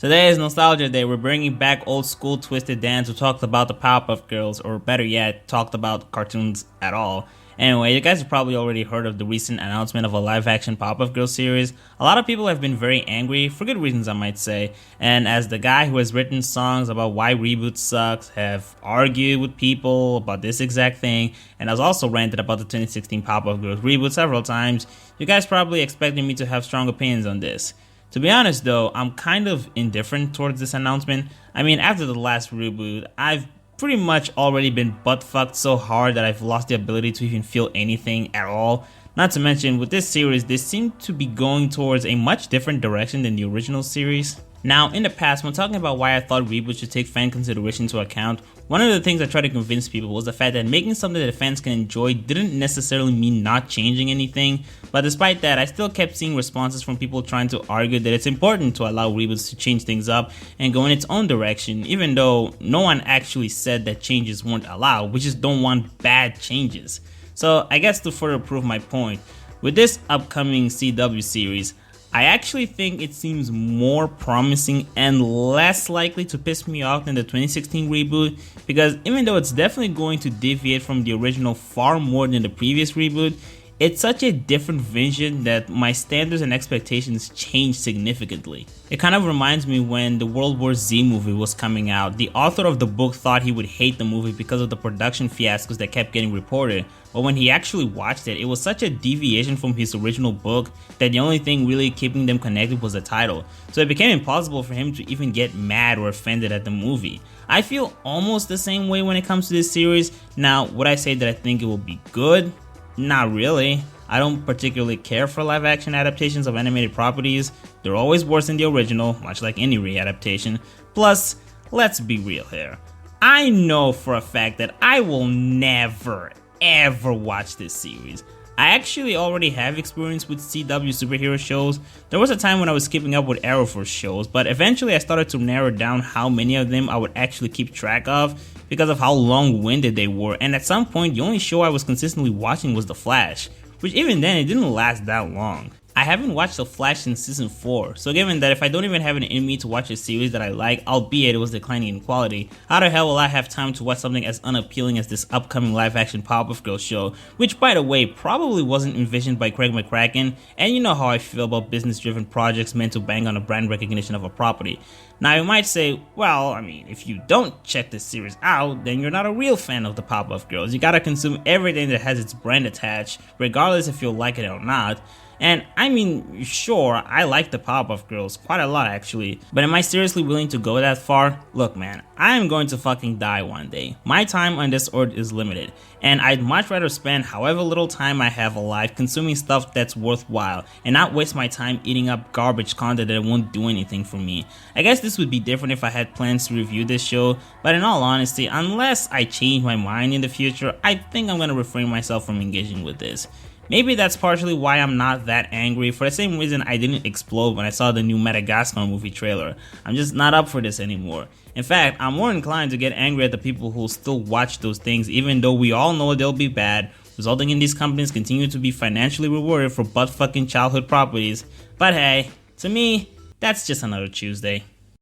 Today is Nostalgia Day. We're bringing back old school Twisted Dance who talked about the Powerpuff Girls, or better yet, talked about cartoons at all. Anyway, you guys have probably already heard of the recent announcement of a live-action Powerpuff Girls series. A lot of people have been very angry, for good reasons I might say, and as the guy who has written songs about why reboots sucks, have argued with people about this exact thing, and has also ranted about the 2016 Powerpuff Girls reboot several times, you guys probably expected me to have strong opinions on this. To be honest though, I'm kind of indifferent towards this announcement. I mean, after the last reboot, I've pretty much already been butt-fucked so hard that I've lost the ability to even feel anything at all. Not to mention, with this series, they seem to be going towards a much different direction than the original series. Now, in the past, when talking about why I thought reboots should take fan consideration into account, one of the things I tried to convince people was the fact that making something that fans can enjoy didn't necessarily mean not changing anything, but despite that, I still kept seeing responses from people trying to argue that it's important to allow reboots to change things up and go in its own direction, even though no one actually said that changes weren't allowed. We just don't want bad changes. So I guess to further prove my point, with this upcoming CW series, I actually think it seems more promising and less likely to piss me off than the 2016 reboot, because even though it's definitely going to deviate from the original far more than the previous reboot, it's such a different vision that my standards and expectations change significantly. It kind of reminds me when the World War Z movie was coming out. The author of the book thought he would hate the movie because of the production fiascos that kept getting reported, but when he actually watched it, it was such a deviation from his original book that the only thing really keeping them connected was the title. So it became impossible for him to even get mad or offended at the movie. I feel almost the same way when it comes to this series. Now, would I say that I think it will be good? Not really. I don't particularly care for live action adaptations of animated properties. They're always worse than the original, much like any re-adaptation. Plus, let's be real here. I know for a fact that I will never ever watch this series. I actually already have experience with CW superhero shows. There was a time when I was keeping up with Arrowverse shows, but eventually I started to narrow down how many of them I would actually keep track of because of how long-winded they were, and at some point the only show I was consistently watching was The Flash, which even then it didn't last that long. I haven't watched The Flash since season 4, so given that if I don't even have it in me to watch a series that I like, albeit it was declining in quality, how the hell will I have time to watch something as unappealing as this upcoming live-action Powerpuff Girls show, which by the way probably wasn't envisioned by Craig McCracken, and you know how I feel about business-driven projects meant to bang on the brand recognition of a property. Now you might say, well, I mean, if you don't check this series out, then you're not a real fan of the Powerpuff Girls. You gotta consume everything that has its brand attached, regardless if you'll like it or not. And I mean, sure, I like the Powerpuff Girls quite a lot actually, but am I seriously willing to go that far? Look man, I am going to fucking die one day. My time on this earth is limited, and I'd much rather spend however little time I have alive consuming stuff that's worthwhile, and not waste my time eating up garbage content that won't do anything for me. I guess this would be different if I had plans to review this show, but in all honesty, unless I change my mind in the future, I think I'm gonna refrain myself from engaging with this. Maybe that's partially why I'm not that angry, for the same reason I didn't explode when I saw the new Madagascar movie trailer. I'm just not up for this anymore. In fact, I'm more inclined to get angry at the people who still watch those things even though we all know they'll be bad, resulting in these companies continue to be financially rewarded for butt-fucking childhood properties. But hey, to me, that's just another Tuesday.